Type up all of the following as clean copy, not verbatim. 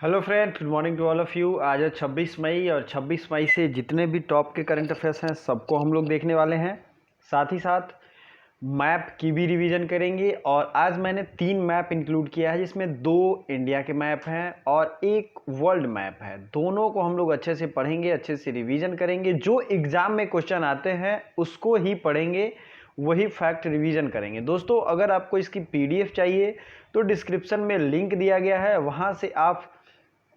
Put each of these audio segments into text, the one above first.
Hello friend, good morning to all of you. आज है 26 मई और 26 मई से जितने भी टॉप के करंट अफेयर्स हैं सबको हम लोग देखने वाले हैं। साथ ही साथ मैप की भी रिवीजन करेंगे। और आज मैंने 3 मैप इंक्लूड किया है, जिसमें 2 इंडिया के मैप हैं और एक वर्ल्ड मैप है। दोनों को हम लोग अच्छे से पढ़ेंगे, अच्छे से रिवीजन करेंगे। जो एग्ज़ाम में क्वेश्चन आते हैं उसको ही पढ़ेंगे, वही फैक्ट रिवीजन करेंगे। दोस्तों, अगर आपको इसकी पीडीएफ चाहिए तो डिस्क्रिप्शन में लिंक दिया गया है, वहाँ से आप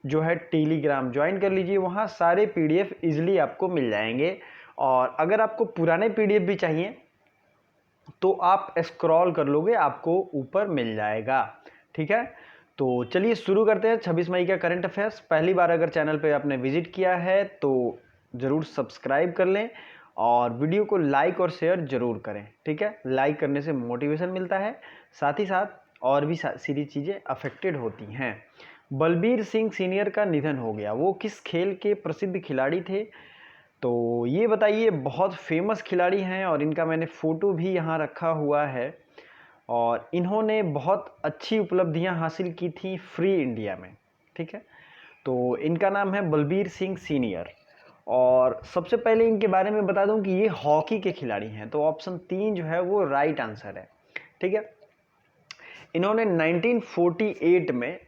जो है टेलीग्राम ज्वाइन कर लीजिए। वहाँ सारे पीडीएफ इजीली आपको मिल जाएंगे। और अगर आपको पुराने पीडीएफ भी चाहिए तो आप स्क्रॉल कर लोगे, आपको ऊपर मिल जाएगा। ठीक है, तो चलिए शुरू करते हैं 26 मई का करंट अफेयर्स। पहली बार अगर चैनल पे आपने विजिट किया है तो ज़रूर सब्सक्राइब कर लें और वीडियो को लाइक और शेयर ज़रूर करें। ठीक है, लाइक करने से मोटिवेशन मिलता है, साथ ही साथ और भी सारी चीज़ें अफेक्टेड होती हैं। बलबीर सिंह सीनियर का निधन हो गया। वो किस खेल के प्रसिद्ध खिलाड़ी थे? तो ये बताइए। बहुत फेमस खिलाड़ी हैं और इनका मैंने फ़ोटो भी यहाँ रखा हुआ है। और इन्होंने बहुत अच्छी उपलब्धियाँ हासिल की थी फ्री इंडिया में। ठीक है, तो इनका नाम है बलबीर सिंह सीनियर। और सबसे पहले इनके बारे में बता दूं कि ये हॉकी के खिलाड़ी हैं, तो ऑप्शन 3 जो है वो राइट आंसर है। ठीक है, इन्होंने 1948 में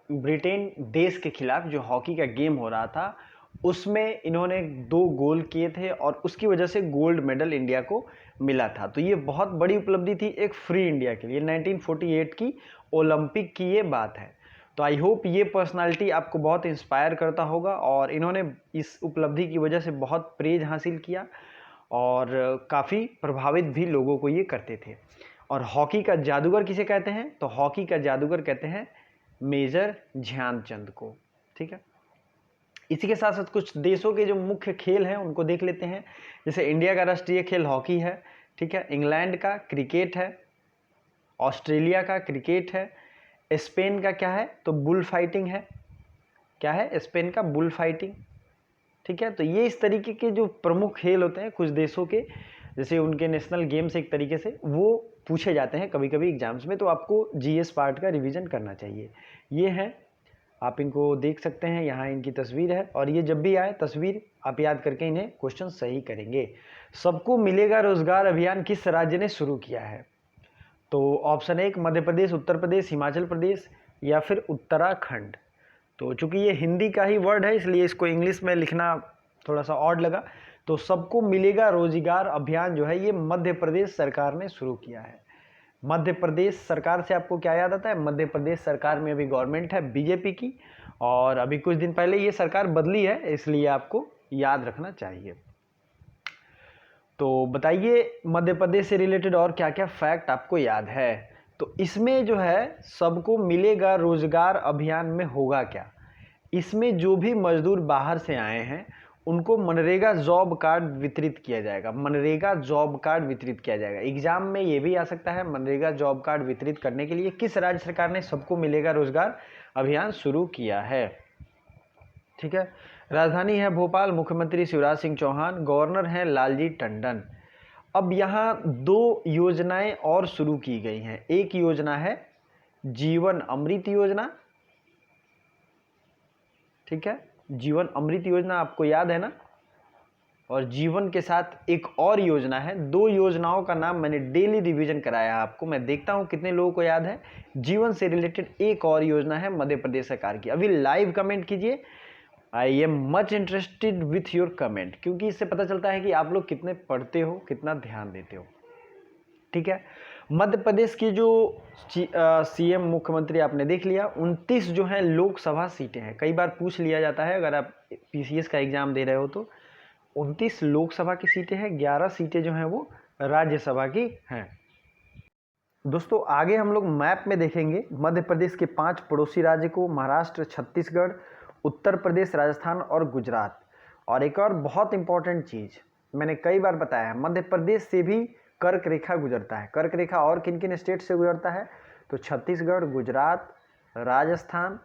ब्रिटेन देश के खिलाफ जो हॉकी का गेम हो रहा था उसमें इन्होंने 2 गोल किए थे और उसकी वजह से गोल्ड मेडल इंडिया को मिला था। तो ये बहुत बड़ी उपलब्धि थी एक फ्री इंडिया के लिए। 1948 की ओलंपिक की ये बात है। तो आई होप ये पर्सनालिटी आपको बहुत इंस्पायर करता होगा और इन्होंने इस उपलब्धि की वजह से बहुत प्रेज हासिल किया और काफ़ी प्रभावित भी लोगों को ये करते थे। और हॉकी का जादूगर किसे कहते हैं? तो हॉकी का जादूगर कहते हैं मेजर ध्यानचंद को। ठीक है, इसी के साथ साथ कुछ देशों के जो मुख्य खेल हैं उनको देख लेते हैं। जैसे इंडिया का राष्ट्रीय खेल हॉकी है। ठीक है, इंग्लैंड का क्रिकेट है, ऑस्ट्रेलिया का क्रिकेट है, स्पेन का क्या है? तो बुल फाइटिंग है। क्या है? स्पेन का बुल फाइटिंग। ठीक है, तो ये इस तरीके के जो प्रमुख खेल होते हैं कुछ देशों के, जैसे उनके नेशनल गेम्स एक तरीके से वो पूछे जाते हैं कभी कभी एग्जाम्स में, तो आपको जीएस पार्ट का रिवीजन करना चाहिए। ये है, आप इनको देख सकते हैं, यहाँ इनकी तस्वीर है और ये जब भी आए तस्वीर आप याद करके इन्हें क्वेश्चन सही करेंगे। सबको मिलेगा रोजगार अभियान किस राज्य ने शुरू किया है? तो ऑप्शन 1 मध्य प्रदेश, उत्तर प्रदेश, हिमाचल प्रदेश या फिर उत्तराखंड। तो चूंकि ये हिंदी का ही वर्ड है इसलिए इसको इंग्लिश में लिखना थोड़ा सा ऑड लगा। तो सबको मिलेगा रोजगार अभियान जो है ये मध्य प्रदेश सरकार ने शुरू किया है। मध्य प्रदेश सरकार से आपको क्या याद आता है? मध्य प्रदेश सरकार में अभी गवर्नमेंट है बीजेपी की और अभी कुछ दिन पहले ये सरकार बदली है, इसलिए आपको याद रखना चाहिए। तो बताइए मध्य प्रदेश से रिलेटेड और क्या क्या फैक्ट आपको याद है? तो इसमें जो है सबको मिलेगा रोजगार अभियान में होगा क्या? इसमें जो भी मजदूर बाहर से आए हैं उनको मनरेगा जॉब कार्ड वितरित किया जाएगा। मनरेगा जॉब कार्ड वितरित किया जाएगा। एग्जाम में ये भी आ सकता है, मनरेगा जॉब कार्ड वितरित करने के लिए किस राज्य सरकार ने सबको मिलेगा रोजगार अभियान शुरू किया है? ठीक है, राजधानी है भोपाल, मुख्यमंत्री शिवराज सिंह चौहान, गवर्नर हैं लालजी टंडन। अब यहाँ 2 योजनाएं और शुरू की गई हैं। एक योजना है जीवन अमृत योजना। ठीक है, जीवन अमृत योजना आपको याद है ना? और जीवन के साथ एक और योजना है। 2 योजनाओं का नाम मैंने डेली रिवीजन कराया है आपको। मैं देखता हूं कितने लोगों को याद है। जीवन से रिलेटेड एक और योजना है मध्य प्रदेश सरकार की। अभी लाइव कमेंट कीजिए, I am much interested with your comment, क्योंकि इससे पता चलता है कि आप लोग कितने पढ़ते हो, कितना ध्यान देते हो। ठीक है, मध्य प्रदेश की जो सीएम मुख्यमंत्री आपने देख लिया। 29 जो है लोकसभा सीटें हैं। कई बार पूछ लिया जाता है अगर आप पीसीएस का एग्जाम दे रहे हो तो 29 लोकसभा की सीटें हैं, 11 सीटें जो हैं वो राज्यसभा की हैं। दोस्तों आगे हम लोग मैप में देखेंगे मध्य प्रदेश के 5 पड़ोसी राज्य को, महाराष्ट्र, छत्तीसगढ़, उत्तर प्रदेश, राजस्थान और गुजरात। और एक और बहुत इंपॉर्टेंट चीज़ मैंने कई बार बताया है, मध्य प्रदेश से भी कर्क रेखा गुजरता है। कर्क रेखा और किन किन स्टेट से गुजरता है? तो छत्तीसगढ़, गुजरात, राजस्थान,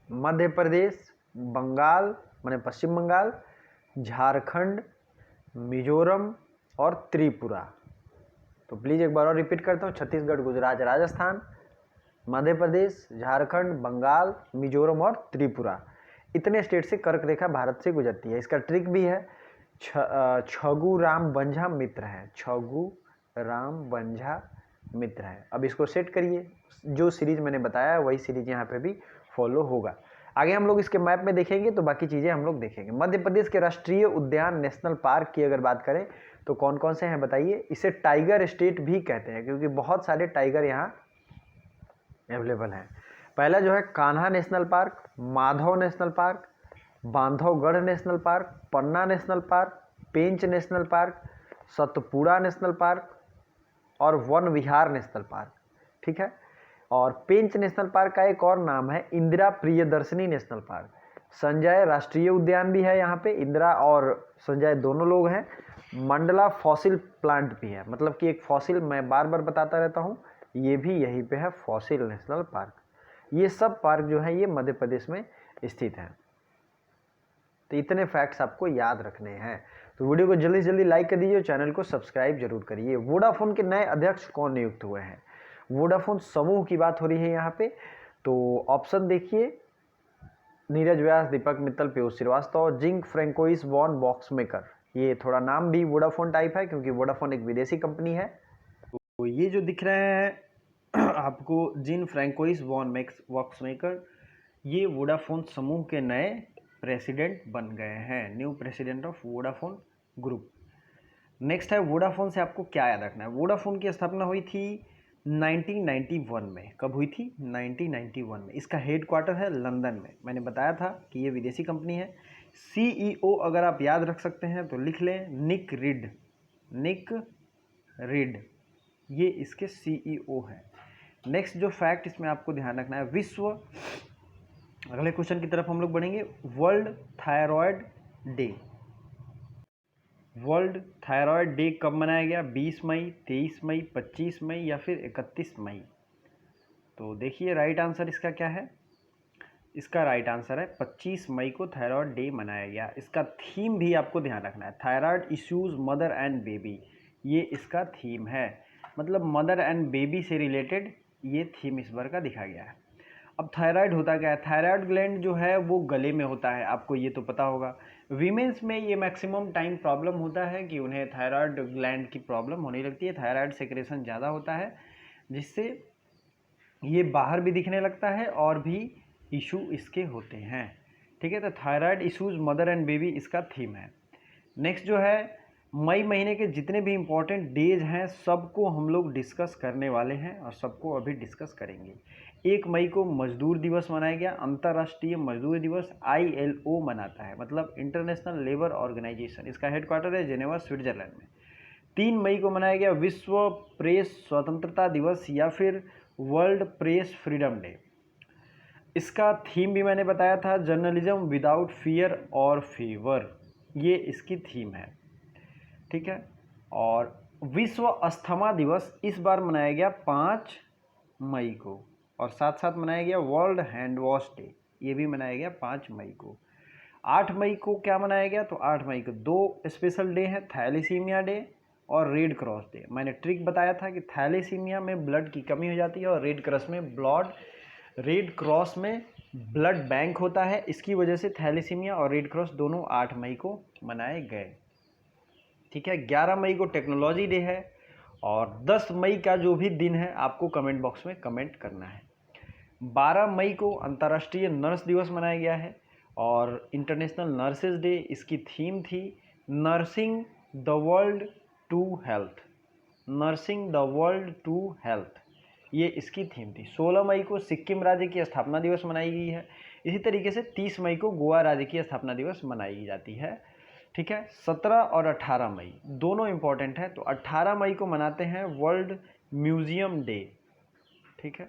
मध्य प्रदेश, बंगाल माने पश्चिम बंगाल, झारखंड, मिजोरम और त्रिपुरा। तो प्लीज़ एक बार और रिपीट करता हूँ, छत्तीसगढ़, गुजरात, राजस्थान, मध्य प्रदेश, झारखंड, बंगाल, मिजोरम और त्रिपुरा, इतने स्टेट से कर्क रेखा भारत से गुजरती है। इसका ट्रिक भी है, छगु राम बंझा मित्र है, छगु राम बंझा मित्र है। अब इसको सेट करिए, जो सीरीज मैंने बताया वही सीरीज यहाँ पे भी फॉलो होगा। आगे हम लोग इसके मैप में देखेंगे तो बाकी चीज़ें हम लोग देखेंगे। मध्य प्रदेश के राष्ट्रीय उद्यान नेशनल पार्क की अगर बात करें तो कौन कौन से हैं बताइए। इसे टाइगर स्टेट भी कहते हैं क्योंकि बहुत सारे टाइगर यहाँ अवेलेबल हैं। पहला जो है Kanha national park, Madhav national park, Bandhavgarh national park, Panna national park, Pench national park, Satpura national park और वन विहार नेशनल पार्क। ठीक है, और पेंच नेशनल पार्क का एक और नाम है इंदिरा प्रियदर्शनी नेशनल पार्क। संजय राष्ट्रीय उद्यान भी है यहाँ पे, इंदिरा और संजय दोनों लोग हैं। मंडला फॉसिल प्लांट भी है, मतलब कि एक फॉसिल, मैं बार बार बताता रहता हूँ, ये भी यहीं पे है, फॉसिल नेशनल पार्क। ये सब पार्क जो है ये मध्य प्रदेश में स्थित हैं। तो इतने फैक्ट्स आपको याद रखने हैं। तो वीडियो को जल्दी से जल्दी लाइक कर दीजिए, चैनल को सब्सक्राइब जरूर करिए। वोडाफोन के नए अध्यक्ष कौन नियुक्त हुए हैं? वोडाफोन समूह की बात हो रही है यहाँ पे। तो ऑप्शन देखिए, नीरज व्यास, दीपक मित्तल, पीयूष श्रीवास्तव, जिंग फ्रेंकोइस वॉन बॉक्समेकर। ये थोड़ा नाम भी वोडाफोन टाइप है क्योंकि वोडाफोन एक विदेशी कंपनी है। तो ये जो दिख रहे हैं आपको जिन फ्रेंकोइस वॉन बॉक्समेकर, ये वोडाफोन समूह के नए प्रेसिडेंट बन गए हैं, new president of Vodafone group. Next है वोडाफोन से आपको क्या याद रखना है। वोडाफोन की स्थापना हुई थी 1991 में। कब हुई थी? 1991 में। इसका हेड क्वार्टर है लंदन में। मैंने बताया था कि ये विदेशी कंपनी है। सीईओ अगर आप याद रख सकते हैं तो लिख लें, निक रिड। निक रिड ये इसके सीईओ हैं। नेक्स्ट जो फैक्ट इसमें आपको ध्यान रखना है, अगले क्वेश्चन की तरफ हम लोग बढ़ेंगे। World thyroid day, world thyroid day कब मनाया गया? 20 मई, 23 मई, 25 मई या फिर 31 मई? तो देखिए राइट आंसर इसका क्या है। इसका राइट आंसर है 25 मई को थायराइड डे मनाया गया। इसका थीम भी आपको ध्यान रखना है, thyroid issues mother and baby, ये इसका थीम है। मतलब मदर एंड बेबी से रिलेटेड ये थीम इस बार का दिखा गया है। अब थायराइड होता क्या है? थायराइड ग्लैंड जो है वो गले में होता है, आपको ये तो पता होगा। वीमेंस में ये मैक्सिमम टाइम प्रॉब्लम होता है कि उन्हें थायराइड ग्लैंड की प्रॉब्लम होने लगती है, थायराइड सेक्रेशन ज़्यादा होता है, जिससे ये बाहर भी दिखने लगता है और भी इशू इसके होते हैं। ठीक है, तो thyroid issues mother and baby इसका थीम है। नेक्स्ट जो है, मई महीने के जितने भी इम्पोर्टेंट डेज हैं सबको हम लोग डिस्कस करने वाले हैं और सबको अभी डिस्कस करेंगे। 1 मई को मजदूर दिवस मनाया गया, अंतर्राष्ट्रीय मजदूर दिवस ILO मनाता है, मतलब इंटरनेशनल लेबर ऑर्गेनाइजेशन। इसका हेडक्वार्टर है जेनेवा, स्विट्जरलैंड में। 3 मई को मनाया गया विश्व प्रेस स्वतंत्रता दिवस या फिर वर्ल्ड प्रेस फ्रीडम डे। इसका थीम भी मैंने बताया था, जर्नलिज्म विदाउट फियर और फेवर, ये इसकी थीम है। ठीक है, और विश्व अस्थमा दिवस इस बार मनाया गया 5 मई को, और साथ साथ मनाया गया वर्ल्ड हैंड वॉश डे, ये भी मनाया गया 5 मई को। 8 मई को क्या मनाया गया? तो 8 मई को 2 स्पेशल डे हैं, थैलेसीमिया डे और रेड क्रॉस डे। मैंने ट्रिक बताया था कि थैलेसीमिया में ब्लड की कमी हो जाती है और रेड क्रॉस में ब्लड बैंक होता है, इसकी वजह से थैलेसीमिया और रेड क्रॉस दोनों 8 मई को मनाए गए। ठीक है, 11 मई को टेक्नोलॉजी डे है और 10 मई का जो भी दिन है आपको कमेंट बॉक्स में कमेंट करना है। 12 मई को अंतर्राष्ट्रीय नर्स दिवस मनाया गया है और इंटरनेशनल नर्सेज डे, इसकी थीम थी nursing the world to health, nursing the world to health, ये इसकी थीम थी। 16 मई को सिक्किम राज्य की स्थापना दिवस मनाई गई है। इसी तरीके से 30 मई को गोवा राज्य की स्थापना दिवस मनाई जाती है। ठीक है, 17 और 18 मई दोनों इंपॉर्टेंट है, तो 18 मई को मनाते हैं वर्ल्ड म्यूजियम डे। ठीक है,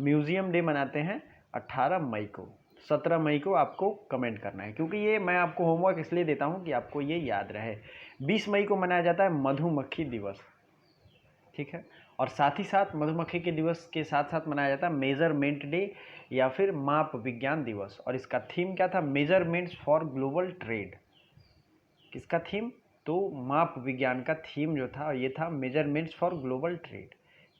म्यूजियम डे मनाते हैं 18 मई को। 17 मई को आपको कमेंट करना है, क्योंकि ये मैं आपको होमवर्क इसलिए देता हूँ कि आपको ये याद रहे। 20 मई को मनाया जाता है मधुमक्खी दिवस। ठीक है, और साथ ही साथ मधुमक्खी के दिवस के साथ साथ मनाया जाता है मेजरमेंट डे या फिर माप विज्ञान दिवस, और इसका थीम क्या था? Measurements for global trade. किसका थीम? तो माप विज्ञान का थीम जो था ये था मेजरमेंट्स फॉर ग्लोबल ट्रेड।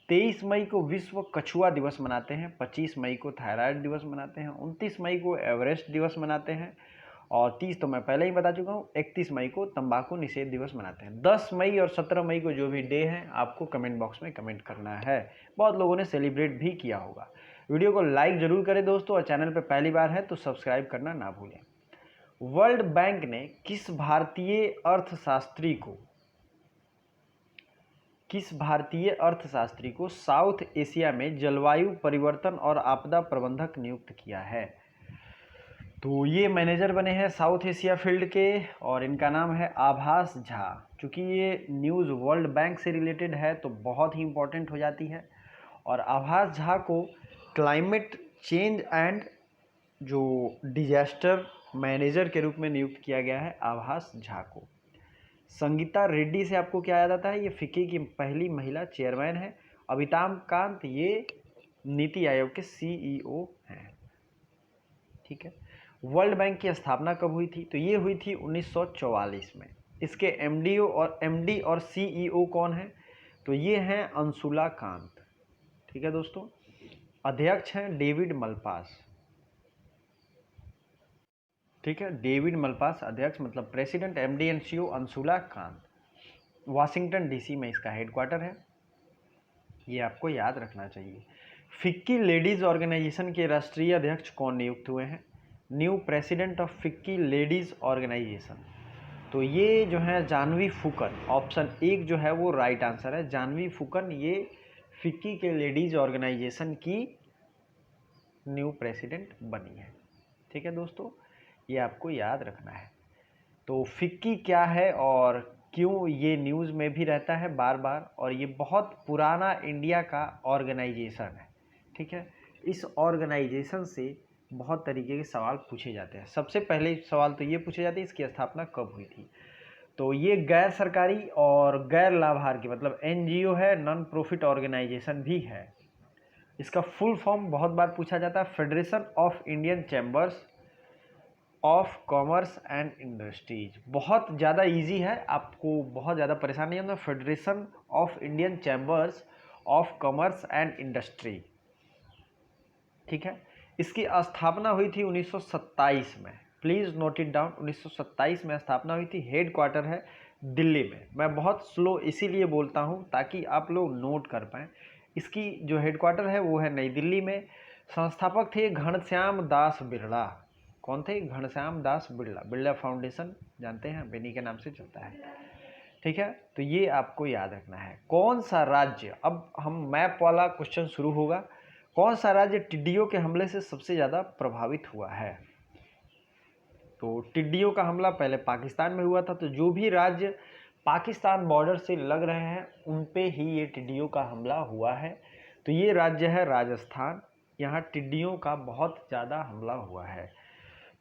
23 मई को विश्व कछुआ दिवस मनाते हैं, 25 मई को थायराइड दिवस मनाते हैं, 29 मई को एवरेस्ट दिवस मनाते हैं, और 30 तो मैं पहले ही बता चुका हूँ, 31 मई को तंबाकू निषेध दिवस मनाते हैं। 10 मई और 17 मई को जो भी डे है आपको कमेंट बॉक्स में कमेंट करना है। बहुत लोगों ने सेलिब्रेट भी किया होगा। वीडियो को लाइक जरूर करें दोस्तों, और चैनल पर पहली बार है तो सब्सक्राइब करना ना भूलें। वर्ल्ड बैंक ने किस भारतीय अर्थशास्त्री को साउथ एशिया में जलवायु परिवर्तन और आपदा प्रबंधक नियुक्त किया है? तो ये मैनेजर बने हैं साउथ एशिया फील्ड के, और इनका नाम है आभास झा। चूँकि ये न्यूज़ वर्ल्ड बैंक से रिलेटेड है तो बहुत ही इंपॉर्टेंट हो जाती है। और आभास झा को क्लाइमेट चेंज एंड जो डिजास्टर मैनेजर के रूप में नियुक्त किया गया है आभास झा को। संगीता रेड्डी से आपको क्या याद आता है? ये फिक्की की पहली महिला चेयरमैन है। अमिताभ कांत ये नीति आयोग के CEO हैं। ठीक है। वर्ल्ड बैंक की स्थापना कब हुई थी? तो ये हुई थी 1944 में। इसके MD और CEO कौन है? तो ये हैं अंशुला कांत। ठीक है दोस्तों। अध्यक्ष हैं डेविड मलपास। ठीक है, डेविड मलपास अध्यक्ष, मतलब president, MD and CEO Anshula Kant. Washington DC में इसका हेडक्वार्टर है। ये आपको याद रखना चाहिए। फिक्की लेडीज़ ऑर्गेनाइजेशन के राष्ट्रीय अध्यक्ष कौन नियुक्त हुए हैं? New president of FICCI ladies organisation, तो ये जो है जानवी फुकन। ऑप्शन 1 जो है वो राइट आंसर है। जानवी फुकन ये फिक्की के लेडीज़ ऑर्गेनाइजेशन की न्यू प्रेसिडेंट बनी है। ठीक है दोस्तों, ये आपको याद रखना है। तो फिक्की क्या है और क्यों ये न्यूज़ में भी रहता है बार बार, और ये बहुत पुराना इंडिया का ऑर्गेनाइजेशन है। ठीक है, इस ऑर्गेनाइजेशन से बहुत तरीके के सवाल पूछे जाते हैं। सबसे पहले सवाल तो ये पूछे जाते हैं इसकी स्थापना कब हुई थी। तो ये गैर सरकारी और गैर लाभार्थी, मतलब NGO है, नॉन प्रॉफिट ऑर्गेनाइजेशन भी है। इसका फुल फॉर्म बहुत बार पूछा जाता है, federation of Indian chambers of commerce and industries. बहुत ज़्यादा इजी है, आपको बहुत ज़्यादा परेशान नहीं होना। Federation of Indian chambers of commerce and industry. ठीक है, इसकी स्थापना हुई थी 1927 में। प्लीज़ नोट इट डाउन, 1927 में स्थापना हुई थी। हेड क्वार्टर है दिल्ली में। मैं बहुत स्लो इसीलिए बोलता हूँ ताकि आप लोग नोट कर पाएँ। इसकी जो हेड क्वार्टर है वो है नई दिल्ली में। संस्थापक थे घनश्याम दास बिरला। कौन थे? घनश्याम दास बिरला। बिरला फाउंडेशन जानते हैं, बेनी के नाम से चलता है। ठीक है, तो ये आपको याद रखना है। कौन सा राज्य, अब हम मैप वाला क्वेश्चन शुरू होगा, कौन सा राज्य टिड्डियों के हमले से सबसे ज़्यादा प्रभावित हुआ है? तो टिड्डियों का हमला पहले पाकिस्तान में हुआ था, तो जो भी राज्य पाकिस्तान बॉर्डर से लग रहे हैं उन पे ही ये टिड्डियों का हमला हुआ है। तो ये राज्य है राजस्थान। यहाँ टिड्डियों का बहुत ज़्यादा हमला हुआ है।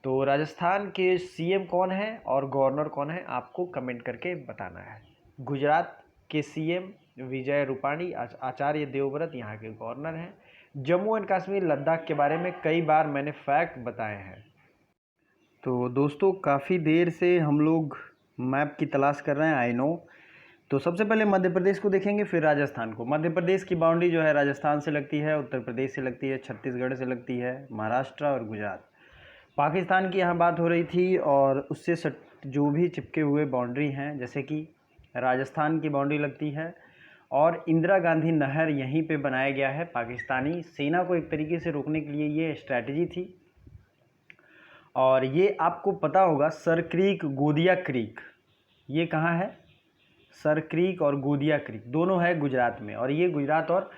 तो राजस्थान के CM कौन है और गवर्नर कौन है, आपको कमेंट करके बताना है। गुजरात के CM विजय रूपाणी, आचार्य देवव्रत यहाँ के गवर्नर हैं। जम्मू एंड कश्मीर लद्दाख के बारे में कई बार मैंने फैक्ट बताए हैं। तो दोस्तों काफ़ी देर से हम लोग मैप की तलाश कर रहे हैं, आई नो। तो सबसे पहले मध्य प्रदेश को देखेंगे, फिर राजस्थान को। मध्य प्रदेश की बाउंड्री जो है राजस्थान से लगती है, उत्तर प्रदेश से लगती है, छत्तीसगढ़ से लगती है, महाराष्ट्र और गुजरात। पाकिस्तान की यहाँ बात हो रही थी, और उससे जो भी चिपके हुए बाउंड्री हैं, जैसे कि राजस्थान की बाउंड्री लगती है, और इंदिरा गांधी नहर यहीं पे बनाया गया है। पाकिस्तानी सेना को एक तरीके से रोकने के लिए ये स्ट्रैटेजी थी। और ये आपको पता होगा सर क्रीक, गोदिया क्रीक, ये कहाँ है? सर क्रीक और गोदिया क्रीक दोनों है गुजरात में, और ये गुजरात और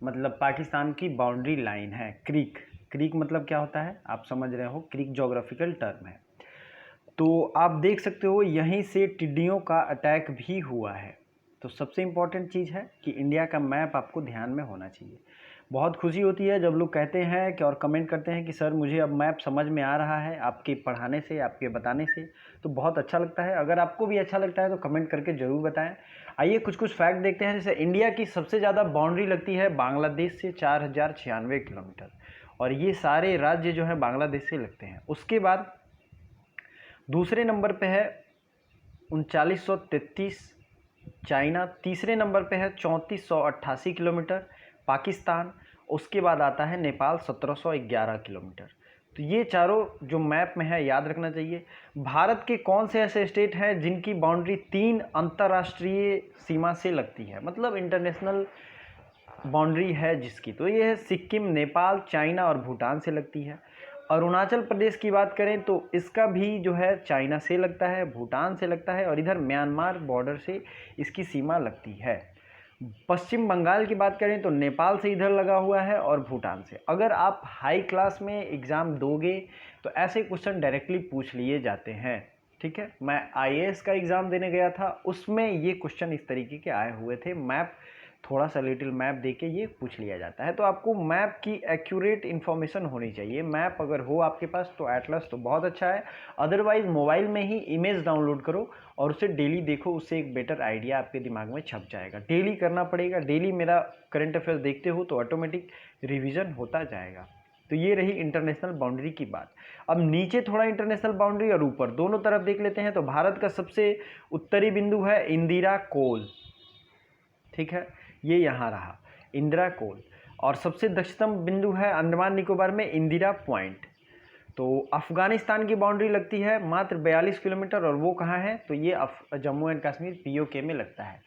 मतलब पाकिस्तान की बाउंड्री लाइन है। क्रीक मतलब क्या होता है आप समझ रहे हो, क्रीक ज्योग्राफिकल टर्म है। तो आप देख सकते हो यहीं से टिड्डियों का अटैक भी हुआ है। तो सबसे इम्पॉर्टेंट चीज़ है कि इंडिया का मैप आपको ध्यान में होना चाहिए। बहुत खुशी होती है जब लोग कहते हैं कि और कमेंट करते हैं कि सर मुझे अब मैप समझ में आ रहा है आपके पढ़ाने से, आपके बताने से, तो बहुत अच्छा लगता है। अगर आपको भी अच्छा लगता है तो कमेंट करके ज़रूर बताएं। आइए कुछ फैक्ट देखते हैं। जैसे इंडिया की सबसे ज़्यादा बाउंड्री लगती है बांग्लादेश से 4096 किलोमीटर, और ये सारे राज्य जो है बांग्लादेश से लगते हैं। उसके बाद दूसरे नंबर पे है 3933 चाइना तीसरे नंबर पे है 3488 किलोमीटर, पाकिस्तान, उसके बाद आता है नेपाल 1711 किलोमीटर। तो ये चारों जो मैप में है याद रखना चाहिए। भारत के कौन से ऐसे स्टेट हैं जिनकी बाउंड्री 3 अंतर्राष्ट्रीय सीमा से लगती है, मतलब इंटरनेशनल बाउंड्री है जिसकी, तो ये है सिक्किम, नेपाल, चाइना और भूटान से लगती है। अरुणाचल प्रदेश की बात करें तो इसका भी जो है चाइना से लगता है, भूटान से लगता है और इधर म्यांमार बॉर्डर से इसकी सीमा लगती है। पश्चिम बंगाल की बात करें तो नेपाल से इधर लगा हुआ है और भूटान से। अगर आप हाई क्लास में एग्ज़ाम दोगे तो ऐसे क्वेश्चन डायरेक्टली पूछ लिए जाते हैं। ठीक है, मैं आईएएस का एग्ज़ाम देने गया था, उसमें ये क्वेश्चन इस तरीके के आए हुए थे। मैप थोड़ा सा लिटिल मैप देके ये पूछ लिया जाता है। तो आपको मैप की एक्यूरेट इन्फॉर्मेशन होनी चाहिए। मैप अगर हो आपके पास तो एटलस तो बहुत अच्छा है, अदरवाइज मोबाइल में ही इमेज डाउनलोड करो और उसे डेली देखो, उससे एक बेटर आइडिया आपके दिमाग में छप जाएगा। डेली करना पड़ेगा, डेली मेरा करंट अफेयर्स देखते हो तो ऑटोमेटिक रिविज़न होता जाएगा। तो ये रही इंटरनेशनल बाउंड्री की बात। अब नीचे थोड़ा इंटरनेशनल बाउंड्री और ऊपर दोनों तरफ देख लेते हैं। तो भारत का सबसे उत्तरी बिंदु है इंदिरा कोल, ठीक है, ये यहाँ रहा इंदिरा कोल। और सबसे दक्षिणतम बिंदु है अंडमान निकोबार में इंदिरा पॉइंट। तो अफगानिस्तान की बाउंड्री लगती है मात्र 42 किलोमीटर, और वो कहाँ है तो ये जम्मू एंड कश्मीर पीओके में लगता है।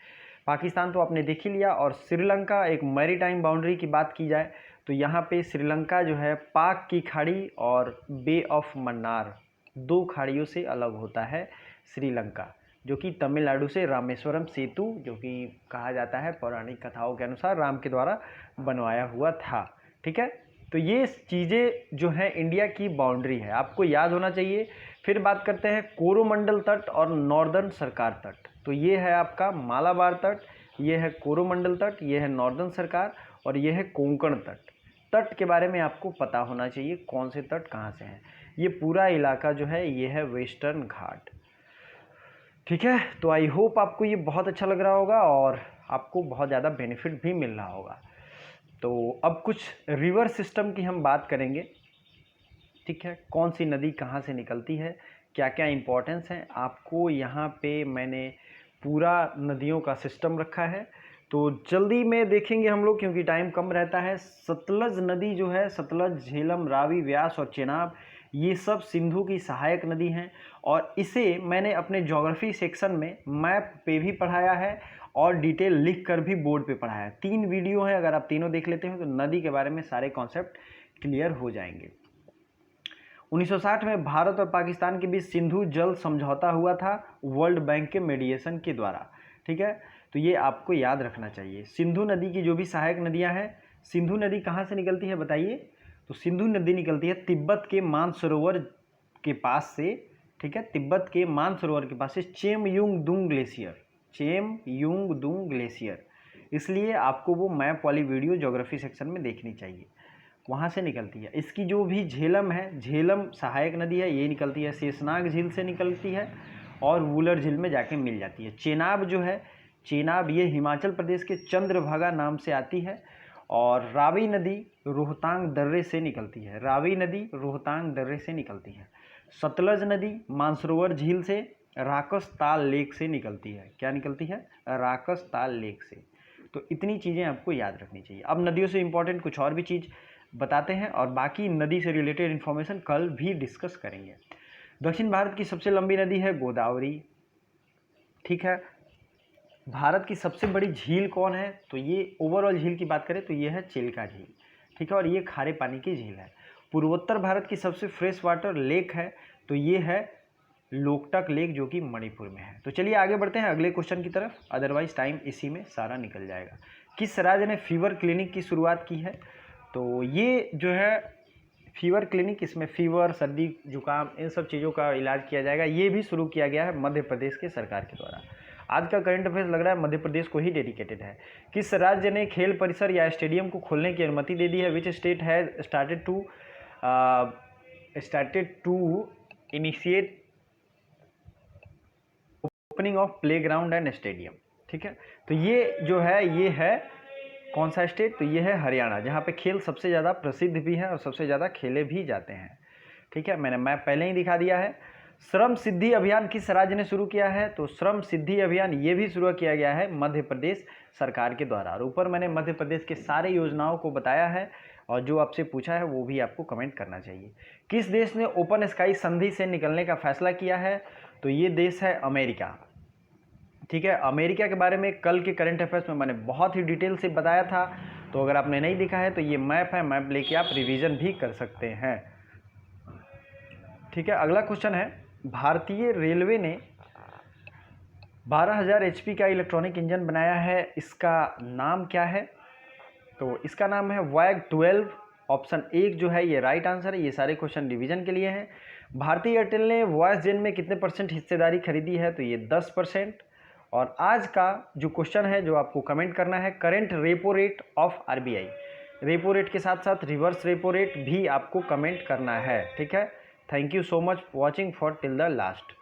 पाकिस्तान तो आपने देख ही लिया। और श्रीलंका, एक मैरीटाइम बाउंड्री की बात की जाए तो यहाँ पे श्रीलंका जो है पाक की खाड़ी और बे ऑफ मन्नार, दो खाड़ियों से अलग होता है श्रीलंका, जो कि तमिलनाडु से रामेश्वरम सेतु, जो कि कहा जाता है पौराणिक कथाओं के अनुसार राम के द्वारा बनवाया हुआ था। ठीक है, तो ये चीज़ें जो हैं इंडिया की बाउंड्री है, आपको याद होना चाहिए। फिर बात करते हैं कोरोमंडल तट और नॉर्दर्न सरकार तट। तो ये है आपका मालाबार तट, ये है कोरोमंडल तट, ये है नॉर्दर्न सरकार और ये है कोंकण तट। तट के बारे में आपको पता होना चाहिए, कौन से तट कहाँ से हैं। ये पूरा इलाका जो है ये है वेस्टर्न घाट। ठीक है, तो आई होप आपको ये बहुत अच्छा लग रहा होगा और आपको बहुत ज़्यादा बेनिफिट भी मिल रहा होगा। तो अब कुछ रिवर सिस्टम की हम बात करेंगे। ठीक है, कौन सी नदी कहाँ से निकलती है, क्या क्या इम्पोर्टेंस है, आपको यहाँ पे मैंने पूरा नदियों का सिस्टम रखा है। तो जल्दी में देखेंगे हम लोग क्योंकि टाइम कम रहता है। सतलज नदी जो है, सतलज, झेलम, रावी, व्यास और चेनाब, ये सब सिंधु की सहायक नदी हैं और इसे मैंने अपने ज्योग्राफी सेक्शन में मैप पे भी पढ़ाया है और डिटेल लिख कर भी बोर्ड पे पढ़ाया है। 3 वीडियो हैं, अगर आप तीनों देख लेते हो तो नदी के बारे में सारे कॉन्सेप्ट क्लियर हो जाएंगे। 1960 में भारत और पाकिस्तान के बीच सिंधु जल समझौता हुआ था वर्ल्ड बैंक के मीडिएशन के द्वारा। ठीक है, तो ये आपको याद रखना चाहिए। सिंधु नदी की जो भी सहायक नदियां हैं, सिंधु नदी कहाँ से निकलती है बताइए? तो सिंधु नदी निकलती है तिब्बत के मानसरोवर के पास से। ठीक है, तिब्बत के मानसरोवर के पास से चेमयुंगदुंग ग्लेशियर, चेमयुंगदुंग ग्लेशियर, इसलिए आपको वो मैप वाली वीडियो ज्योग्राफी सेक्शन में देखनी चाहिए, वहाँ से निकलती है। इसकी जो भी झेलम है, झेलम सहायक नदी है, ये निकलती है शेषनाग झील से निकलती है और वूलर झील में जाके मिल जाती है। चेनाब जो है, चेनाब ये हिमाचल प्रदेश के चंद्रभागा नाम से आती है। और रावी नदी रोहतांग दर्रे से निकलती है, रावी नदी रोहतांग दर्रे से निकलती है। सतलज नदी मानसरोवर झील से राकस ताल लेक से निकलती है। क्या निकलती है? राकस ताल लेक से। तो इतनी चीज़ें आपको याद रखनी चाहिए। अब नदियों से इम्पोर्टेंट कुछ और भी चीज़ बताते हैं और बाकी नदी से रिलेटेड इन्फॉर्मेशन कल भी डिस्कस करेंगे। दक्षिण भारत की सबसे लंबी नदी है गोदावरी। ठीक है, भारत की सबसे बड़ी झील कौन है? तो ये ओवरऑल झील की बात करें तो ये है चिल्का झील। ठीक है, और ये खारे पानी की झील है। पूर्वोत्तर भारत की सबसे फ्रेश वाटर लेक है तो ये है लोकटक लेक, जो कि मणिपुर में है। तो चलिए आगे बढ़ते हैं अगले क्वेश्चन की तरफ, अदरवाइज टाइम इसी में सारा निकल जाएगा। किस राज्य ने फीवर क्लिनिक की शुरुआत की है? तो ये जो है फीवर क्लिनिक, इसमें फीवर, सर्दी, जुकाम, इन सब चीज़ों का इलाज किया जाएगा। ये भी शुरू किया गया है मध्य प्रदेश के सरकार के द्वारा। आज का करंट अफेयर्स लग रहा है मध्य प्रदेश को ही डेडिकेटेड है। किस राज्य ने खेल परिसर या स्टेडियम को खोलने की अनुमति दे दी है? Which state has started to initiate opening of playground and stadium. ठीक है, तो ये जो है ये है कौन सा स्टेट? तो ये है हरियाणा, जहाँ पे खेल सबसे ज़्यादा प्रसिद्ध भी है और सबसे ज़्यादा खेले भी जाते हैं। ठीक है, मैंने मैप पहले ही दिखा दिया है। श्रम सिद्धि अभियान किस राज्य ने शुरू किया है? तो श्रम सिद्धि अभियान ये भी शुरू किया गया है मध्य प्रदेश सरकार के द्वारा। और ऊपर मैंने मध्य प्रदेश के सारे योजनाओं को बताया है और जो आपसे पूछा है वो भी आपको कमेंट करना चाहिए। किस देश ने ओपन स्काई संधि से निकलने का फैसला किया है? तो ये देश है अमेरिका। ठीक है, अमेरिका के बारे में कल के करंट अफेयर्स में मैंने बहुत ही डिटेल से बताया था, तो अगर आपने नहीं देखा है तो ये मैप है, मैप लेके आप रिवीजन भी कर सकते हैं। ठीक है, अगला क्वेश्चन है, भारतीय रेलवे ने 12,000 HP का इलेक्ट्रॉनिक इंजन बनाया है, इसका नाम क्या है? तो इसका नाम है वैग 12। ऑप्शन 1 जो है ये राइट आंसर है। ये सारे क्वेश्चन रिवीजन के लिए हैं। भारतीय एयरटेल ने वॉइस जेन में कितने % हिस्सेदारी खरीदी है? तो ये 10%। और आज का जो क्वेश्चन है जो आपको कमेंट करना है, current repo rate of RBI, repo rate के साथ साथ रिवर्स रेपो रेट भी आपको कमेंट करना है। ठीक है, thank you so much watching for till the last.